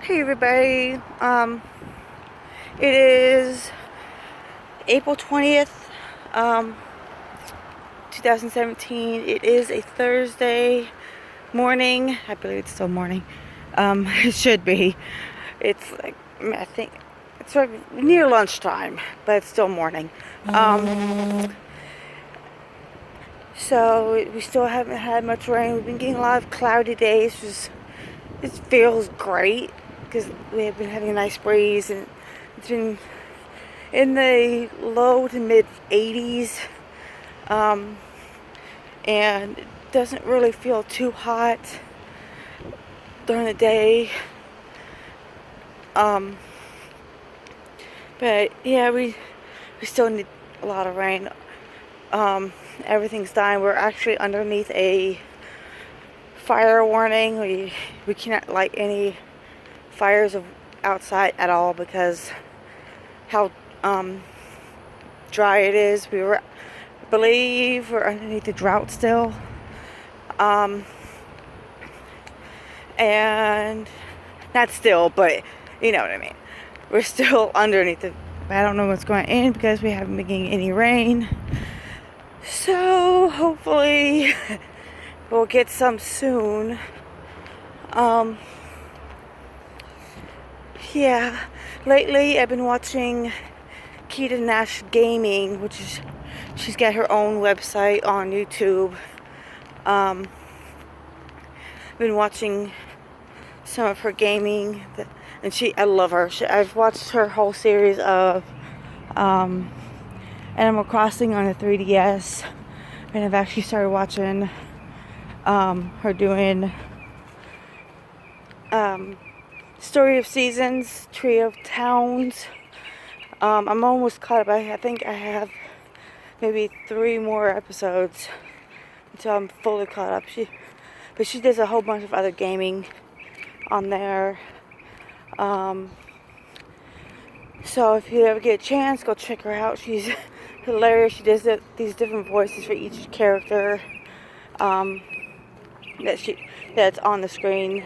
Hey everybody, it is April 20th, um, 2017. It is a Thursday morning. I believe it's still morning. It should be. It's like, I think it's like near lunchtime, but it's still morning. So we still haven't had much rain. We've been getting a lot of cloudy days. It feels great because we have been having a nice breeze, and it's been in the low to mid 80s, and it doesn't really feel too hot during the day. But yeah, we still need a lot of rain. Everything's dying. We're actually underneath a fire warning. We cannot light any fires outside at all because how dry it is. I believe we're underneath the drought still. And not still, but you know what I mean. We're still underneath it. I don't know what's going on because we haven't been getting any rain. So hopefully we'll get some soon. Yeah, lately I've been watching KitaNashGaming, which is, she's got her own website on YouTube. I've been watching some of her gaming, and I love her. I've watched her whole series of Animal Crossing on the 3DS, and I've actually started watching her doing Story of Seasons, Trio of Towns. I'm almost caught up. I think I have maybe 3 more episodes until I'm fully caught up. But she does a whole bunch of other gaming on there. So if you ever get a chance, go check her out. She's hilarious. She does these different voices for each character that's on the screen.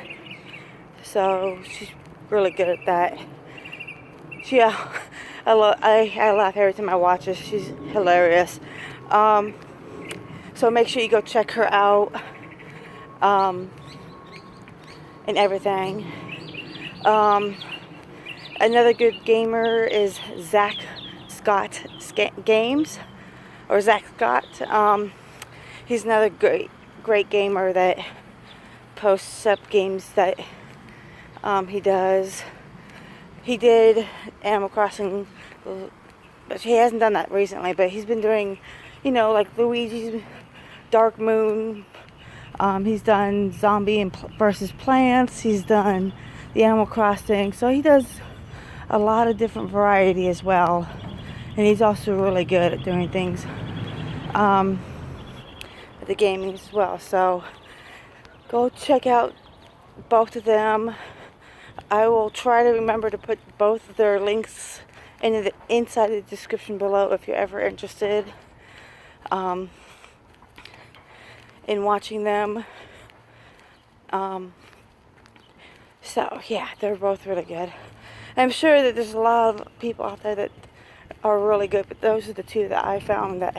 So she's really good at that. Yeah, I laugh every time I watch her. She's hilarious. So make sure you go check her out and everything. Another good gamer is ZackScottGames, or Zack Scott. He's another great gamer that posts up games that he does. He did Animal Crossing, but he hasn't done that recently. But he's been doing, like Luigi's Dark Moon. He's done Zombie versus Plants. He's done the Animal Crossing. So he does a lot of different variety as well. And he's also really good at doing things at the gaming as well. So go check out both of them. I will try to remember to put both of their links inside the description below if you're ever interested in watching them. So yeah, they're both really good. I'm sure that there's a lot of people out there that are really good, but those are the 2 that I found that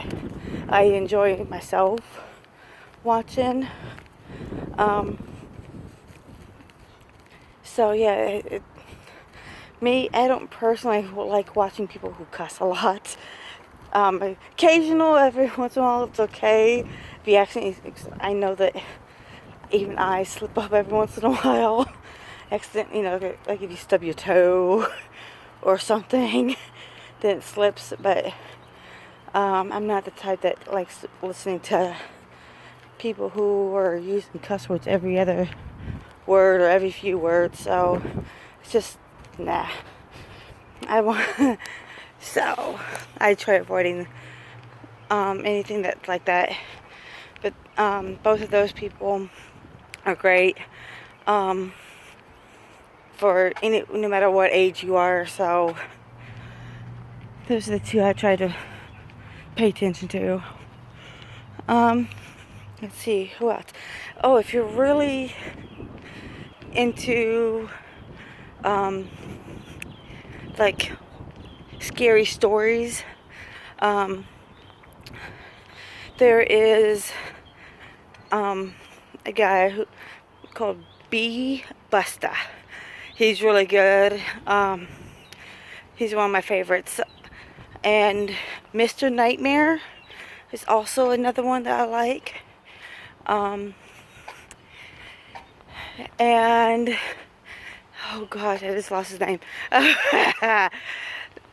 I enjoy myself watching. So yeah, I don't personally like watching people who cuss a lot. Occasional, every once in a while, it's okay. If you actually, I know that even I slip up every once in a while. Accident, like if you stub your toe or something, then it slips. But I'm not the type that likes listening to people who are using cuss words every other word or every few words. So it's just nah. So I try avoiding anything that's like that. But both of those people are great for no matter what age you are. So those are the 2 I try to pay attention to. Let's see, who else? Oh, if you're really into like scary stories. There is a guy called Busta. He's really good. He's one of my favorites. And Mr. Nightmare is also another one that I like. And oh gosh, I just lost his name.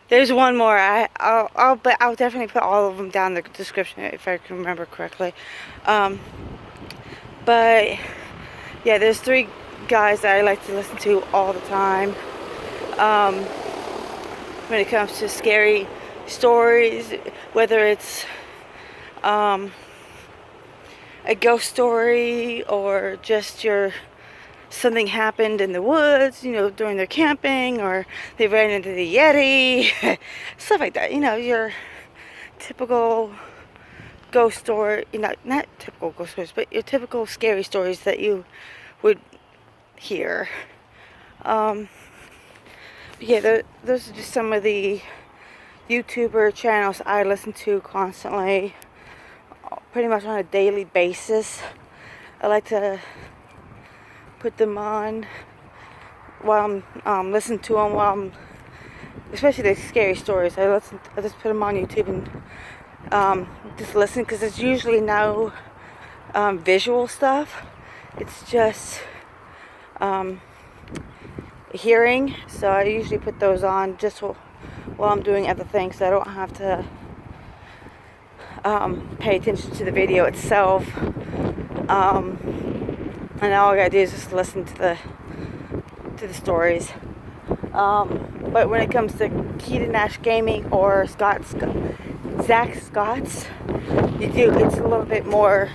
There's one more. I'll definitely put all of them down in the description if I can remember correctly. But yeah, there's 3 guys that I like to listen to all the time. When it comes to scary stories, whether it's a ghost story or just something happened in the woods, during their camping, or they ran into the Yeti, stuff like that. Your typical ghost story, not typical ghost stories, but your typical scary stories that you would hear. Yeah, those are just some of the YouTuber channels I listen to constantly, pretty much on a daily basis. I like to put them on while I'm listening to them, especially the scary stories. I just put them on YouTube and just listen, because it's usually no visual stuff. It's just hearing. So I usually put those on just while I'm doing other things, so I don't have to pay attention to the video itself. And all I gotta do is just listen to the stories. But when it comes to KitaNashGaming or ZackScott's, it's a little bit more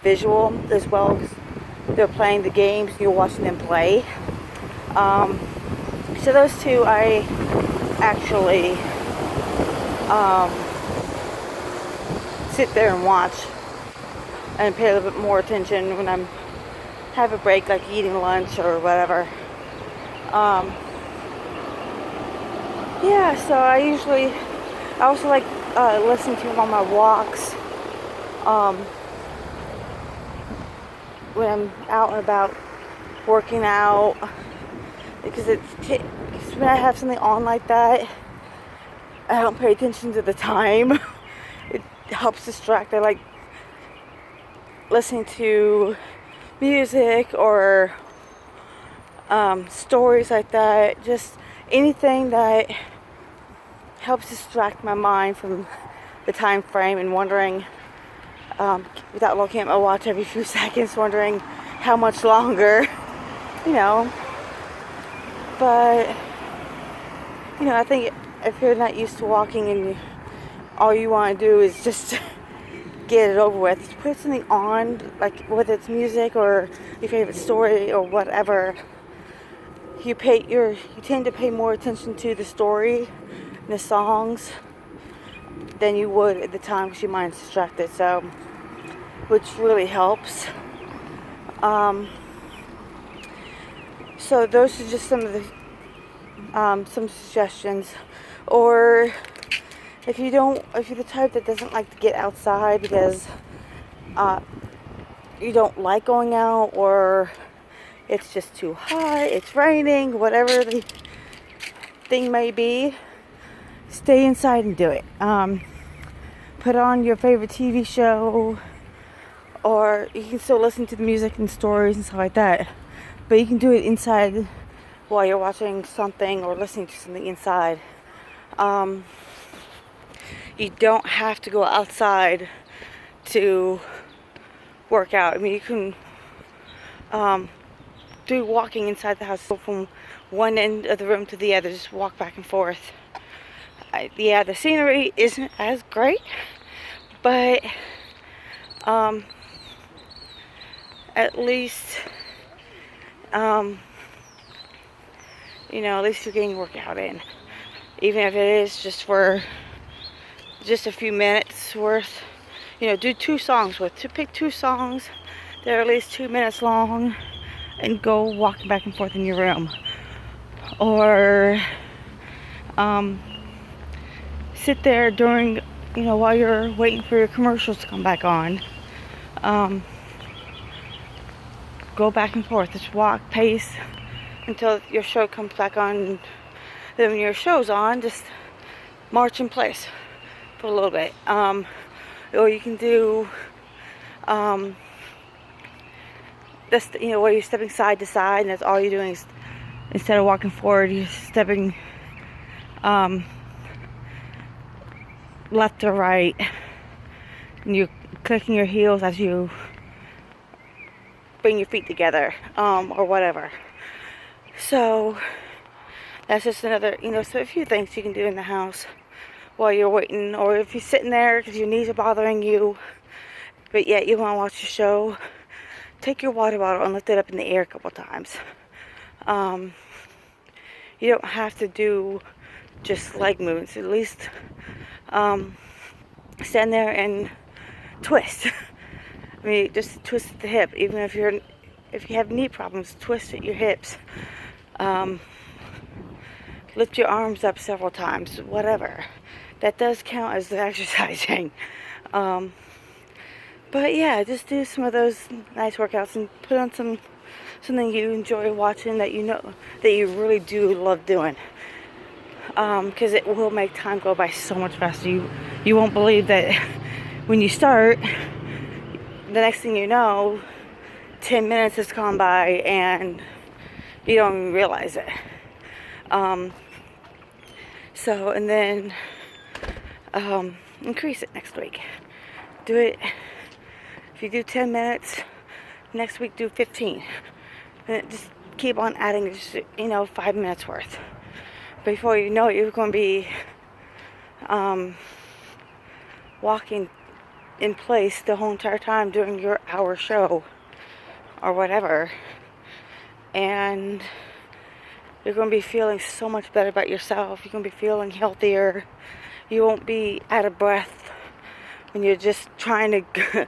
visual as well, because they're playing the games, you're watching them play. So those 2 I actually sit there and watch and pay a little bit more attention when I'm have a break, like eating lunch or whatever. Yeah, so I also like listening to them on my walks, when I'm out and about working out, because when I have something on like that, I don't pay attention to the time. It helps distract. I like listening to music or stories like that, just anything that helps distract my mind from the time frame, and wondering, without looking at my watch every few seconds, wondering how much longer, but I think if you're not used to walking and all you want to do is just get it over with, put something on, like whether it's music or your favorite story or whatever, you tend to pay more attention to the story and the songs than you would at the time, because your mind's distracted. So, which really helps. So those are just some of the some suggestions. Or if you're the type that doesn't like to get outside because you don't like going out, or it's just too hot, it's raining, whatever the thing may be, stay inside and do it. Put on your favorite TV show, or you can still listen to the music and stories and stuff like that, but you can do it inside while you're watching something or listening to something inside. You don't have to go outside to work out. I mean, you can do walking inside the house, go from one end of the room to the other, just walk back and forth. Yeah, the scenery isn't as great, but at least at least you're getting workout in, even if it is just for just a few minutes worth. Do 2 songs pick 2 songs that are at least 2 minutes long. and go walking back and forth in your room, or sit there during, while you're waiting for your commercials to come back on. Go back and forth, just walk, pace until your show comes back on. Then when your show's on, just march in place for a little bit. Or you can do just, where you're stepping side to side, and that's all you're doing is, instead of walking forward, you're stepping left to right, and you're clicking your heels as you bring your feet together, or whatever. So that's just another, so a few things you can do in the house while you're waiting, or if you're sitting there because your knees are bothering you, but yet you want to watch the show, take your water bottle and lift it up in the air a couple times. You don't have to do just leg movements. At least stand there and twist. I mean, just twist the hip. Even if you have knee problems, twist at your hips. Lift your arms up several times. Whatever. That does count as exercising. But yeah, just do some of those nice workouts and put on something you enjoy watching, that that you really do love doing. Because it will make time go by so much faster. You won't believe that when you start, the next thing you know, 10 minutes has gone by and you don't even realize it. So, and then increase it next week. Do it. If you do 10 minutes, next week do 15. And just keep on adding, 5 minutes worth. Before you know it, you're going to be walking in place the whole entire time during your hour show or whatever. And you're going to be feeling so much better about yourself. You're going to be feeling healthier. You won't be out of breath when you're just trying to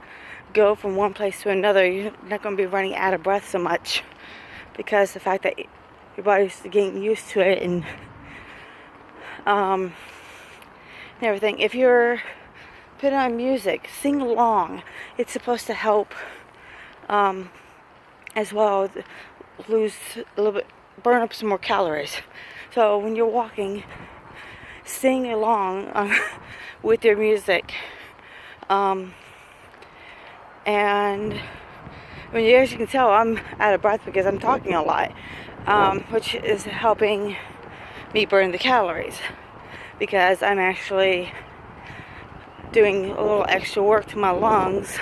go from one place to another. You're not going to be running out of breath so much, because the fact that your body's getting used to it and everything. If you're putting on music, sing along. It's supposed to help as well, lose a little bit, burn up some more calories. So when you're walking, sing along with your music. And as you can tell, I'm out of breath because I'm talking a lot, which is helping me burn the calories, because I'm actually doing a little extra work to my lungs,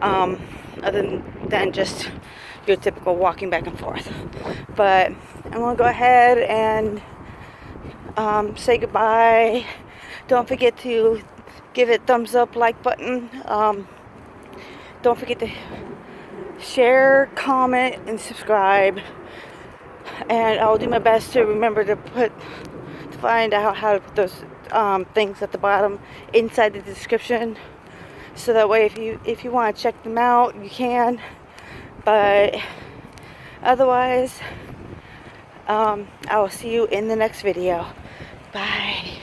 other than just your typical walking back and forth. But I'm going to go ahead and say goodbye. Don't forget to give it thumbs up, like button. Don't forget to share, comment, and subscribe. And I'll do my best to remember to find out how to put those things at the bottom inside the description, so that way if you want to check them out, you can. But otherwise, I will see you in the next video. Bye.